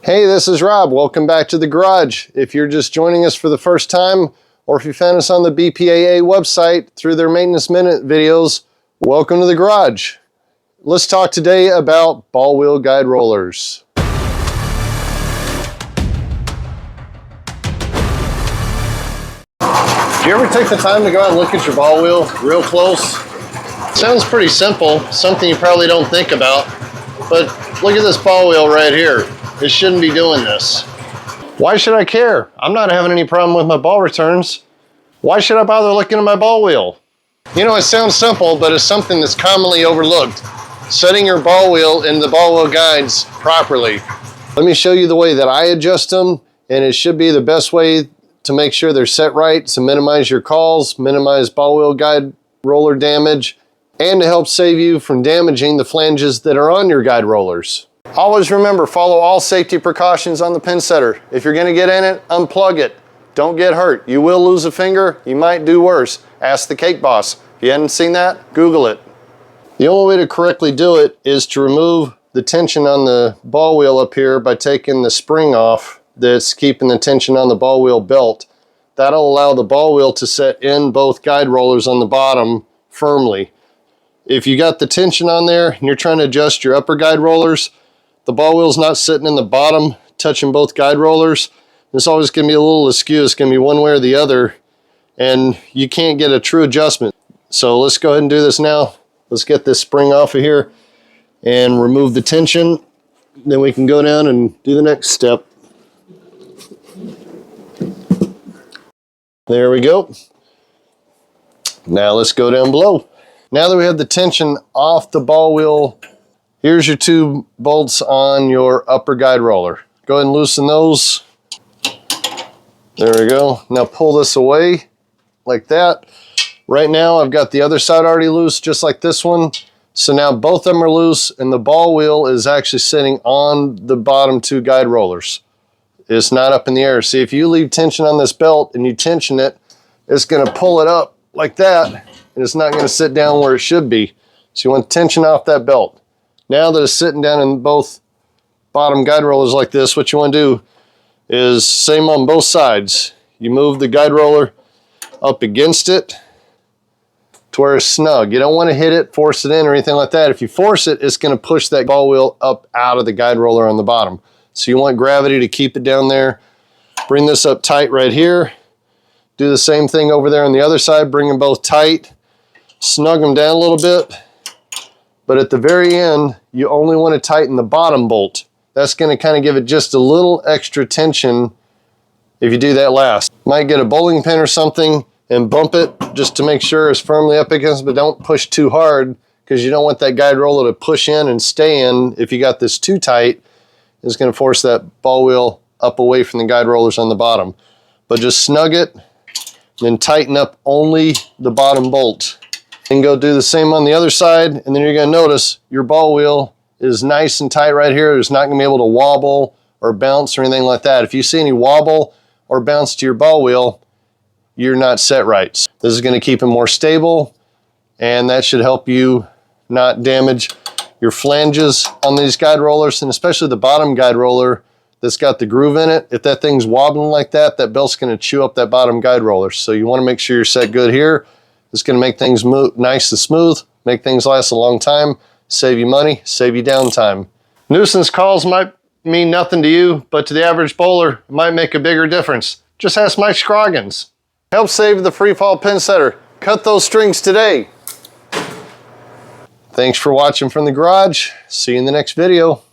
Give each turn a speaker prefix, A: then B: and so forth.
A: Hey, this is Rob. Welcome back to the garage. If you're just joining us for the first time, or if you found us on the BPAA website through their Maintenance Minute videos, welcome to the garage. Let's talk today about ball wheel guide rollers. Do you ever take the time to go out and look at your ball wheel real close? Sounds pretty simple, something you probably don't think about, but look at this ball wheel right here. It shouldn't be doing this. Why should I care? I'm not having any problem with my ball returns. Why should I bother looking at my ball wheel? You know, it sounds simple, but it's something that's commonly overlooked. Setting your ball wheel in the ball wheel guides properly. Let me show you the way that I adjust them, and it should be the best way to make sure they're set right, to minimize your calls, minimize ball wheel guide roller damage, and to help save you from damaging the flanges that are on your guide rollers. Always remember, follow all safety precautions on the pin setter. If you're gonna get in it, unplug it. Don't get hurt. You will lose a finger, you might do worse. Ask the cake boss. If you hadn't seen that, Google it. The only way to correctly do it is to remove the tension on the ball wheel up here by taking the spring off that's keeping the tension on the ball wheel belt. That'll allow the ball wheel to set in both guide rollers on the bottom firmly. If you got the tension on there and you're trying to adjust your upper guide rollers, the ball wheel's not sitting in the bottom, touching both guide rollers. It's always gonna be a little askew. It's gonna be one way or the other, and you can't get a true adjustment. So let's go ahead and do this now. Let's get this spring off of here and remove the tension. Then we can go down and do the next step. There we go. Now let's go down below. Now that we have the tension off the ball wheel, here's your two bolts on your upper guide roller. Go ahead and loosen those. There we go. Now pull this away like that. Right now I've got the other side already loose, just like this one. So now both of them are loose and the ball wheel is actually sitting on the bottom two guide rollers. It's not up in the air. See, if you leave tension on this belt and you tension it, it's gonna pull it up like that, and it's not gonna sit down where it should be. So you want tension off that belt. Now that it's sitting down in both bottom guide rollers like this, what you want to do is same on both sides. You move the guide roller up against it to where it's snug. You don't want to hit it, force it in or anything like that. If you force it, it's going to push that ball wheel up out of the guide roller on the bottom. So you want gravity to keep it down there. Bring this up tight right here. Do the same thing over there on the other side. Bring them both tight. Snug them down a little bit. But at the very end, you only want to tighten the bottom bolt. That's going to kind of give it just a little extra tension if you do that last. Might get a bowling pin or something and bump it just to make sure it's firmly up against, but don't push too hard because you don't want that guide roller to push in and stay in. If you got this too tight, it's going to force that ball wheel up away from the guide rollers on the bottom. But just snug it, then tighten up only the bottom bolt. And go do the same on the other side, and then you're going to notice your ball wheel is nice and tight right here. It's not going to be able to wobble or bounce or anything like that. If you see any wobble or bounce to your ball wheel, you're not set right. This is going to keep it more stable, and that should help you not damage your flanges on these guide rollers, and especially the bottom guide roller that's got the groove in it. If that thing's wobbling like that, that belt's going to chew up that bottom guide roller. So you want to make sure you're set good here. It's going to make things nice and smooth, make things last a long time, save you money, save you downtime. Nuisance calls might mean nothing to you, but to the average bowler, it might make a bigger difference. Just ask Mike Scroggins. Help save the free fall pin setter. Cut those strings today. Thanks for watching from the garage. See you in the next video.